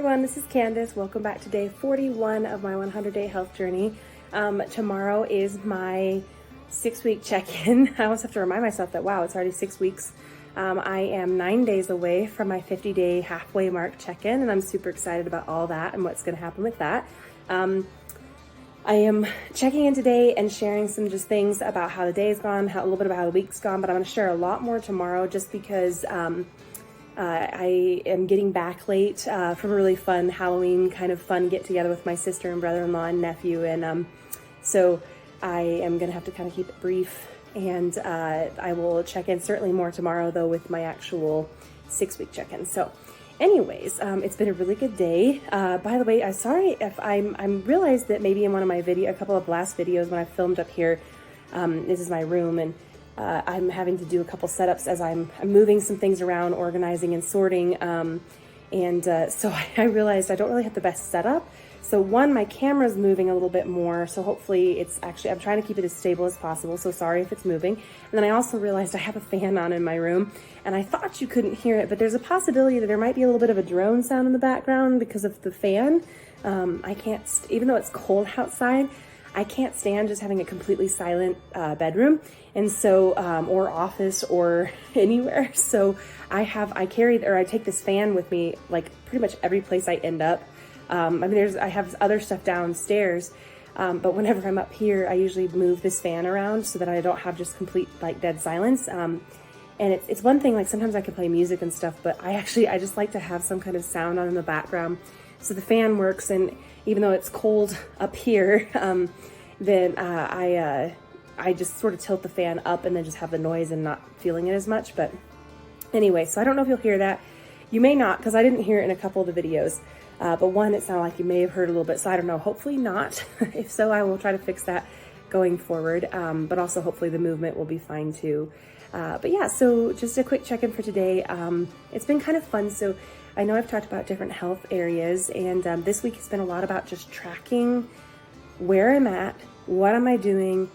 everyone, this is Candace. Welcome back to day 41 of my 100-day health journey. Tomorrow is my 6-week check-in. I always have to remind myself that, wow, it's already 6 weeks. I am 9 days away from my 50-day halfway mark check-in, and I'm super excited about all that and what's going to happen with that. I am checking in today and sharing some just things about how the day's gone, a little bit about how the week's gone, but I'm going to share a lot more tomorrow just because I am getting back late from a really fun Halloween kind of fun get together with my sister and brother-in-law and nephew, and so I am going to have to kind of keep it brief, and I will check in certainly more tomorrow though with my actual 6-week check-in. So anyways, it's been a really good day. By the way, I'm sorry if I realized that maybe in one of my a couple of last videos when I filmed up here, this is my room, and I'm having to do a couple setups as I'm moving some things around, organizing and sorting, so I realized I don't really have the best setup. So one, my camera's moving a little bit more, so hopefully it's actually, I'm trying to keep it as stable as possible, so sorry if it's moving. And then I also realized I have a fan on in my room, and I thought you couldn't hear it, but there's a possibility that there might be a little bit of a drone sound in the background because of the fan. I can't, even though it's cold outside, I can't stand just having a completely silent bedroom, and so or office or anywhere. So I take this fan with me like pretty much every place I end up. I have other stuff downstairs, but whenever I'm up here, I usually move this fan around so that I don't have just complete like dead silence. And it's one thing, like sometimes I can play music and stuff, but I just like to have some kind of sound on in the background. So the fan works, and even though it's cold up here, then I just sort of tilt the fan up and then just have the noise and not feeling it as much. But anyway, so I don't know if you'll hear that. You may not, because I didn't hear it in a couple of the videos. But one, it sounded like you may have heard a little bit, so I don't know. Hopefully not. If so, I will try to fix that going forward. But also hopefully the movement will be fine too. But yeah, so just a quick check-in for today. It's been kind of fun. So I know I've talked about different health areas, and this week has been a lot about just tracking where I'm at, what am I doing,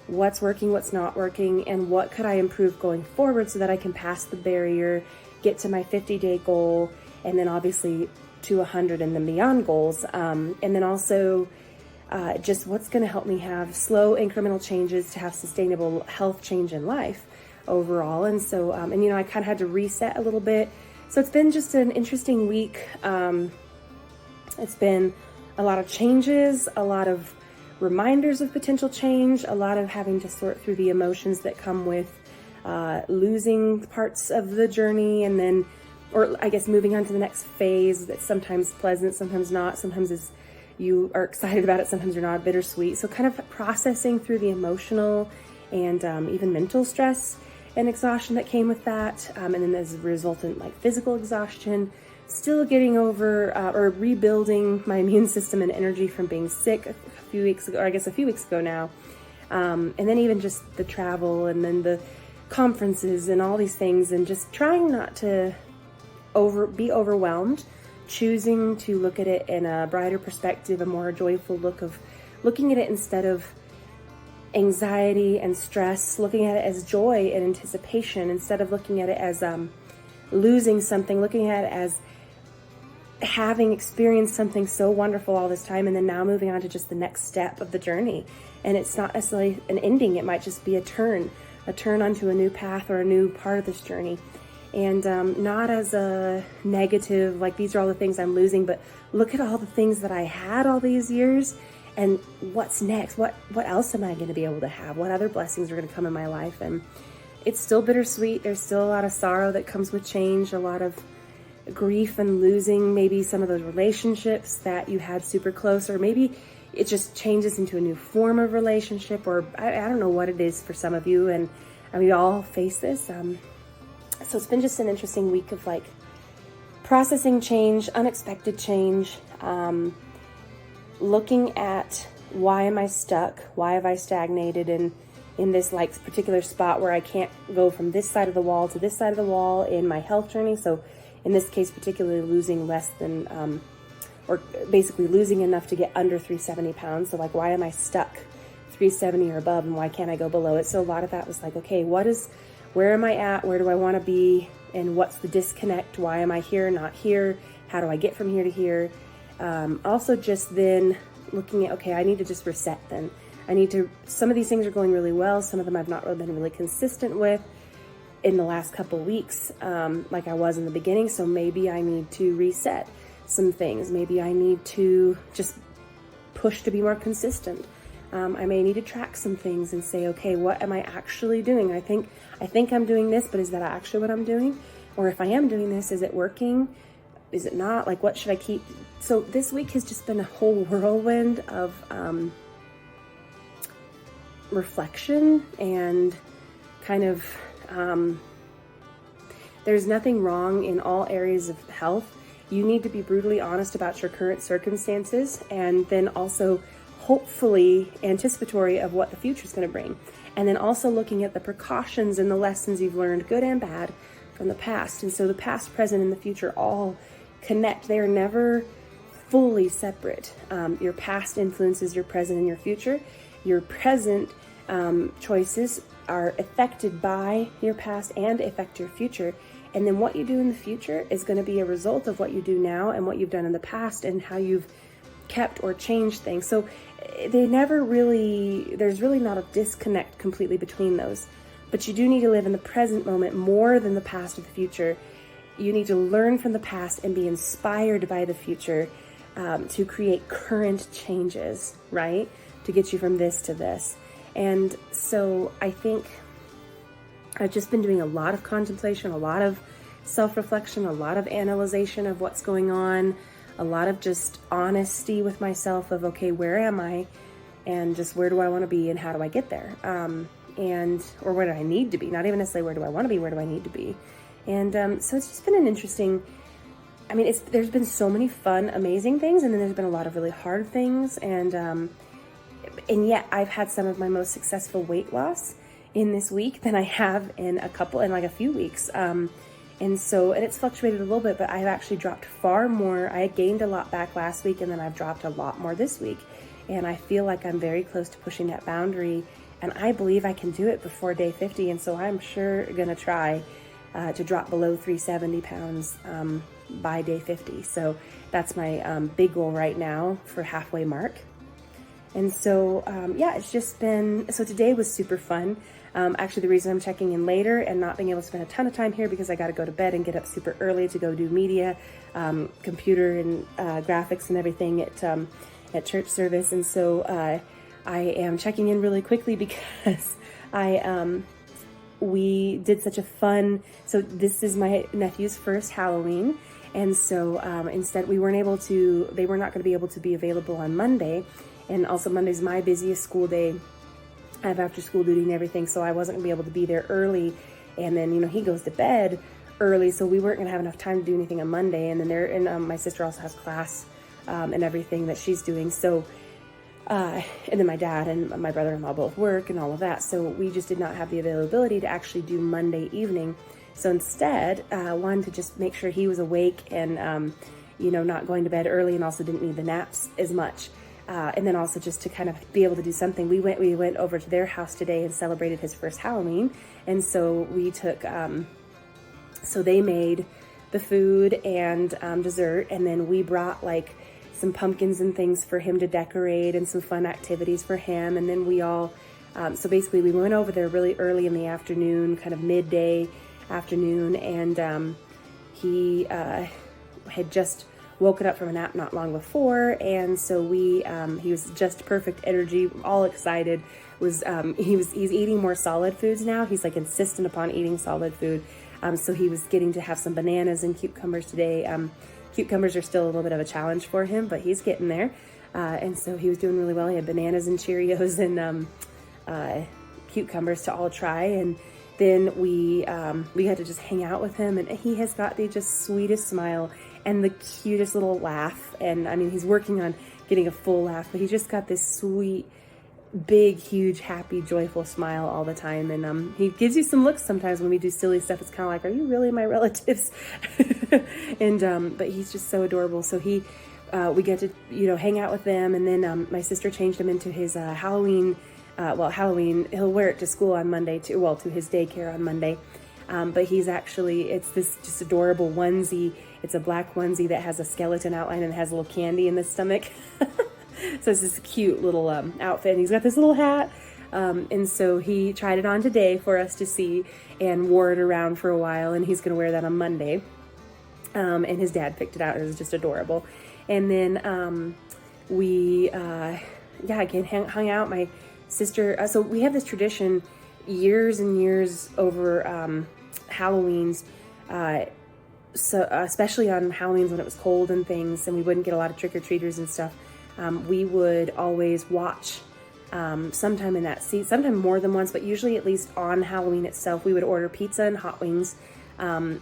what's working, what's not working, and what could I improve going forward so that I can pass the barrier, get to my 50-day goal, and then obviously to 100 and then beyond goals. And then also just what's going to help me have slow incremental changes to have sustainable health change in life overall. And so, I kind of had to reset a little bit. So it's been just an interesting week. It's been a lot of changes, a lot of reminders of potential change, a lot of having to sort through the emotions that come with losing parts of the journey, and then, or I guess moving on to the next phase that's sometimes pleasant, sometimes not, sometimes you are excited about it, sometimes you're not, bittersweet. So kind of processing through the emotional and even mental stress and exhaustion that came with that, and then as a resultant like physical exhaustion, still getting over or rebuilding my immune system and energy from being sick a few weeks ago, or I guess a few weeks ago now, and then even just the travel and then the conferences and all these things, and just trying not to be overwhelmed, choosing to look at it in a brighter perspective, a more joyful look of looking at it instead of anxiety and stress, looking at it as joy and anticipation instead of looking at it as losing something, looking at it as having experienced something so wonderful all this time and then now moving on to just the next step of the journey. And it's not necessarily an ending, it might just be a turn onto a new path or a new part of this journey. And not as a negative, like these are all the things I'm losing, but look at all the things that I had all these years, and what's next? What else am I going to be able to have? What other blessings are going to come in my life? And it's still bittersweet. There's still a lot of sorrow that comes with change, a lot of grief and losing maybe some of those relationships that you had super close, or maybe it just changes into a new form of relationship, or I don't know what it is for some of you, and we all face this. So it's been just an interesting week of like processing change, unexpected change, looking at why am I stuck? Why have I stagnated in this like particular spot where I can't go from this side of the wall to this side of the wall in my health journey? So in this case, particularly losing less than, or basically losing enough to get under 370 pounds. So like, why am I stuck 370 or above, and why can't I go below it? So a lot of that was like, okay, where am I at? Where do I want to be? and what's the disconnect? Why am I here, not here? How do I get from here to here? Also just then looking at, okay, I need to just reset then. Some of these things are going really well. Some of them I've not really been really consistent with in the last couple weeks, like I was in the beginning. So maybe I need to reset some things. Maybe I need to just push to be more consistent. I may need to track some things and say, okay, what am I actually doing? I think I'm doing this, but is that actually what I'm doing? Or if I am doing this, is it working? Is it not? Like, what should I keep? So this week has just been a whole whirlwind of reflection and kind of, there's nothing wrong in all areas of health. You need to be brutally honest about your current circumstances, and then also hopefully anticipatory of what the future is going to bring. And then also looking at the precautions and the lessons you've learned, good and bad, from the past. And so the past, present, and the future all connect. They are never fully separate. Your past influences your present and your future. Your present choices are affected by your past and affect your future. And then what you do in the future is going to be a result of what you do now and what you've done in the past and how you've kept or changed things. So there's really not a disconnect completely between those. But you do need to live in the present moment more than the past or the future. You need to learn from the past and be inspired by the future to create current changes, right? To get you from this to this. And so I think I've just been doing a lot of contemplation, a lot of self-reflection, a lot of analyzation of what's going on, a lot of just honesty with myself of, okay, where am I? And just where do I want to be and how do I get there? Or where do I need to be? Not even necessarily where do I want to be, where do I need to be? And so it's just been an interesting, there's been so many fun, amazing things, and then there's been a lot of really hard things. And yet I've had some of my most successful weight loss in this week than I have in a few weeks. And it's fluctuated a little bit, but I've actually dropped far more. I gained a lot back last week, and then I've dropped a lot more this week. And I feel like I'm very close to pushing that boundary, and I believe I can do it before day 50. And so I'm sure gonna try to drop below 370 pounds by day 50. So that's my big goal right now for halfway mark. And so, it's just been, so today was super fun. Actually, the reason I'm checking in later and not being able to spend a ton of time here because I got to go to bed and get up super early to go do media, computer and graphics and everything at church service. And so I am checking in really quickly because we did such a fun, so this is my nephew's first Halloween. And so instead they were not going to be able to be available on Monday. And also Monday's my busiest school day. I have after school duty and everything, so I wasn't gonna be able to be there early. And then, he goes to bed early, so we weren't gonna have enough time to do anything on Monday. And then my sister also has class and everything that she's doing. So, and then my dad and my brother-in-law both work and all of that. So we just did not have the availability to actually do Monday evening. So instead, wanted to just make sure he was awake and, not going to bed early, and also didn't need the naps as much. And then also just to kind of be able to do something. We went over to their house today and celebrated his first Halloween. And so we took, so they made the food and dessert. And then we brought like some pumpkins and things for him to decorate and some fun activities for him. And then we all, so basically we went over there really early in the afternoon, kind of midday afternoon. And he had just woken up from a nap not long before, and so he was just perfect energy, all excited. He's eating more solid foods now. He's like insistent upon eating solid food. So he was getting to have some bananas and cucumbers today. Cucumbers are still a little bit of a challenge for him, but he's getting there. And so he was doing really well. He had bananas and Cheerios and cucumbers to all try. And then we had to just hang out with him, and he has got the just sweetest smile and the cutest little laugh. And he's working on getting a full laugh, but he just got this sweet, big, huge, happy, joyful smile all the time. And he gives you some looks sometimes when we do silly stuff. It's kind of like, are you really my relatives? And but he's just so adorable. So we get to hang out with them, and then my sister changed him into his Halloween. He'll wear it to school on Monday to his daycare on Monday. But it's this just adorable onesie. It's a black onesie that has a skeleton outline and has a little candy in the stomach. So it's this cute little outfit, and he's got this little hat. And so he tried it on today for us to see and wore it around for a while, and he's going to wear that on Monday. And his dad picked it out. It was just adorable. And then again, hung out. My sister, so we have this tradition years and years over Halloween's, so especially on Halloween's when it was cold and things, and we wouldn't get a lot of trick-or-treaters and stuff. We would always watch sometime in that seat, sometime more than once, but usually at least on Halloween itself, we would order pizza and hot wings,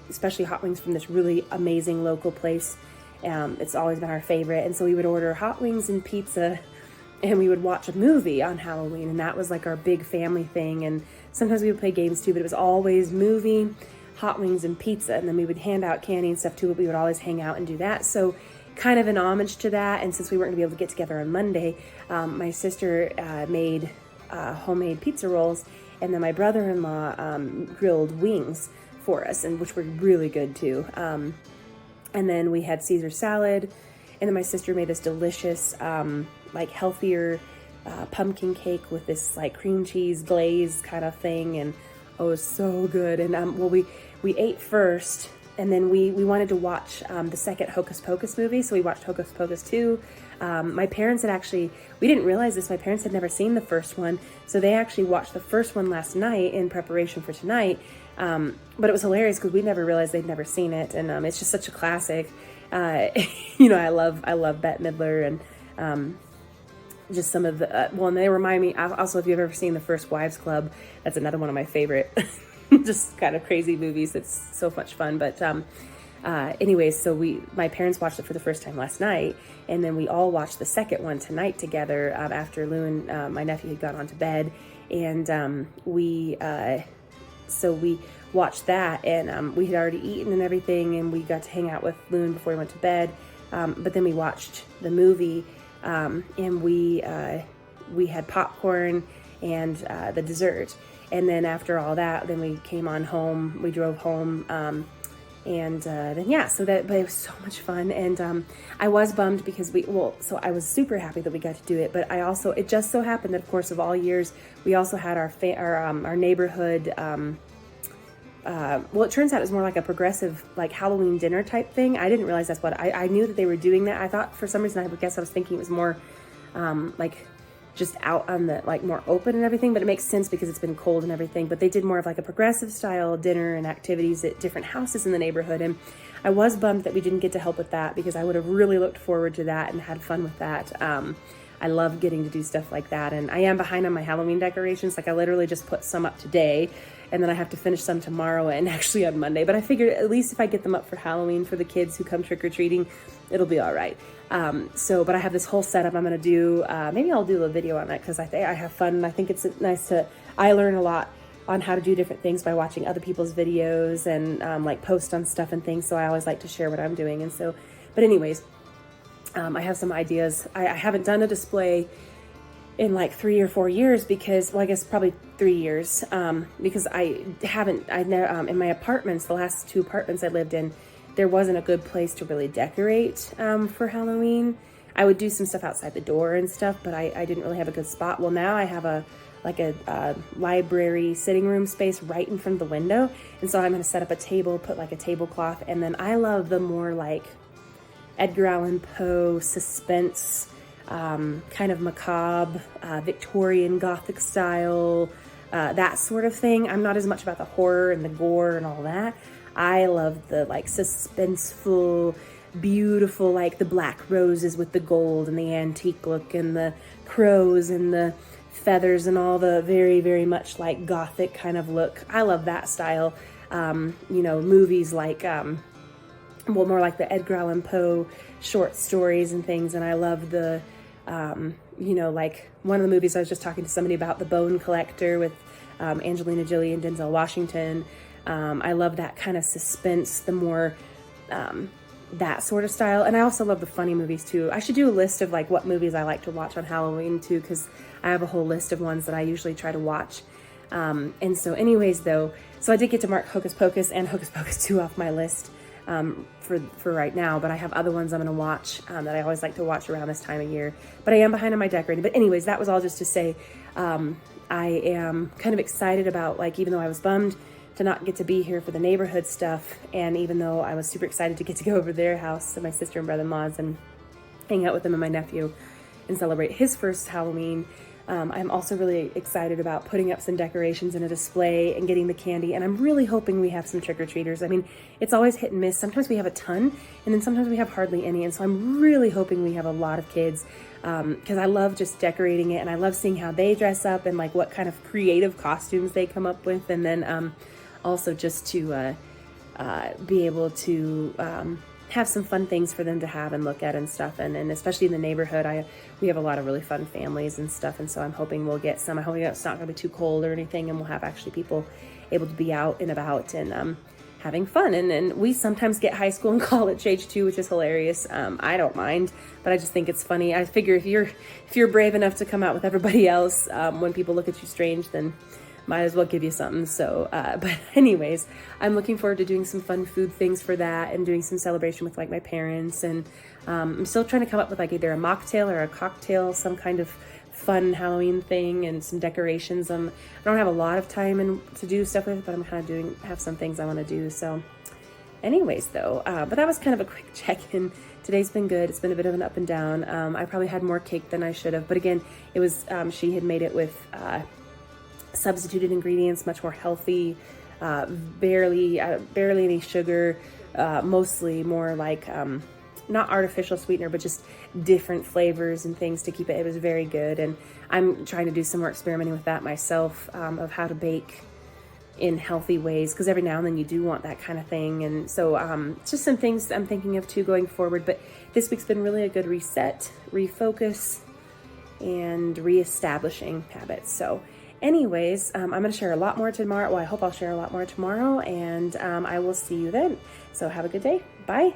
especially hot wings from this really amazing local place. It's always been our favorite. And so we would order hot wings and pizza, and we would watch a movie on Halloween. And that was like our big family thing. And sometimes we would play games too, but it was always movie, hot wings, and pizza. And then we would hand out candy and stuff too, but we would always hang out and do that. So kind of an homage to that. And since we weren't gonna be able to get together on Monday, my sister made homemade pizza rolls, and then my brother-in-law grilled wings for us, and which were really good too. And then we had Caesar salad, and then my sister made this delicious, like healthier pumpkin cake with this like cream cheese glaze kind of thing, and it was so good. And we ate first, and then we wanted to watch the second Hocus Pocus movie, so we watched Hocus Pocus 2. My parents had actually, we didn't realize this, my parents had never seen the first one, so they actually watched the first one last night in preparation for tonight. But it was hilarious because we never realized they'd never seen it, and it's just such a classic. I love Bette Midler, and just some of the and they remind me also, if you've ever seen The First Wives Club, that's another one of my favorite just kind of crazy movies. It's so much fun. But anyways, so my parents watched it for the first time last night, and then we all watched the second one tonight together after Lou and my nephew had gone on to bed, and we watched that, and we had already eaten and everything, and we got to hang out with Loon before he went to bed. But then we watched the movie, and we had popcorn and the dessert. And then after all that, then we came on home. We drove home, but it was so much fun. And I was bummed because so I was super happy that we got to do it. But it just so happened that, of course, of all years, we also had our neighborhood. It turns out it was more like a progressive, like Halloween dinner type thing. I didn't realize that's what I knew that they were doing that. I thought for some reason, I was thinking it was more like just out on the, like, more open and everything, but it makes sense because it's been cold and everything. But they did more of like a progressive style dinner and activities at different houses in the neighborhood. And I was bummed that we didn't get to help with that because I would have really looked forward to that and had fun with that. I love getting to do stuff like that. And I am behind on my Halloween decorations. Like, I literally just put some up today, and then I have to finish some tomorrow and actually on Monday. But I figured at least if I get them up for Halloween for the kids who come trick-or-treating, it'll be all right. But I have this whole setup I'm going to do. Maybe I'll do a video on that because I have fun. And I think it's nice I learn a lot on how to do different things by watching other people's videos and like post on stuff and things. So I always like to share what I'm doing. And so, but anyways, I have some ideas. I haven't done a display in like 3 or 4 years because, I guess probably 3 years, because in my apartments, the last 2 apartments I lived in, there wasn't a good place to really decorate for Halloween. I would do some stuff outside the door and stuff, but I didn't really have a good spot. Well, now I have a library sitting room space right in front of the window, and so I'm going to set up a table, put like a tablecloth, and then I love the more like Edgar Allan Poe suspense, kind of macabre, Victorian Gothic style, that sort of thing. I'm not as much about the horror and the gore and all that. I love the like suspenseful, beautiful, like the black roses with the gold and the antique look and the crows and the feathers and all the very, very much like Gothic kind of look. I love that style. Movies like, more like the Edgar Allan Poe short stories and things. And I love the, like one of the movies I was just talking to somebody about, The Bone Collector with Angelina Jolie and Denzel Washington. I love that kind of suspense, the more that sort of style. And I also love the funny movies too. I should do a list of like what movies I like to watch on Halloween too, because I have a whole list of ones that I usually try to watch. And so anyways though, So I did get to mark Hocus Pocus and Hocus Pocus 2 off my list for right now, but I have other ones I'm going to watch that I always like to watch around this time of year. But I am behind on my decorating. But anyways, that was all just to say I am kind of excited about, like, even though I was bummed to not get to be here for the neighborhood stuff, and even though I was super excited to get to go over to their house to my sister and brother-in-law's and hang out with them and my nephew and celebrate his first Halloween, I'm also really excited about putting up some decorations in a display and getting the candy. And I'm really hoping we have some trick-or-treaters. I mean, it's always hit and miss. Sometimes we have a ton, and then sometimes we have hardly any. And so I'm really hoping we have a lot of kids, because I love just decorating it, and I love seeing how they dress up and like what kind of creative costumes they come up with. And then also just to be able to have some fun things for them to have and look at and stuff. And especially in the neighborhood, we have a lot of really fun families and stuff. And so I'm hoping we'll get some. I hope it's not going to be too cold or anything, and we'll have actually people able to be out and about and having fun. And we sometimes get high school and college age too, which is hilarious. I don't mind, but I just think it's funny. I figure if you're brave enough to come out with everybody else, when people look at you strange, then might as well give you something. So, but anyways, I'm looking forward to doing some fun food things for that and doing some celebration with like my parents. And I'm still trying to come up with like either a mocktail or a cocktail, some kind of fun Halloween thing, and some decorations. I don't have a lot of time to do stuff with, but I'm kind of have some things I want to do. So anyways, though, but that was kind of a quick check-in. Today's been good. It's been a bit of an up and down. I probably had more cake than I should have, but again, it was, she had made it with, substituted ingredients, much more healthy, barely any sugar, mostly more like not artificial sweetener, but just different flavors and things to keep it. It was very good, and I'm trying to do some more experimenting with that myself, of how to bake in healthy ways, because every now and then you do want that kind of thing. And so just some things I'm thinking of too going forward. But this week's been really a good reset, refocus, and reestablishing habits. So anyways, I'm going to share a lot more tomorrow. Well, I hope I'll share a lot more tomorrow, and I will see you then. So have a good day. Bye.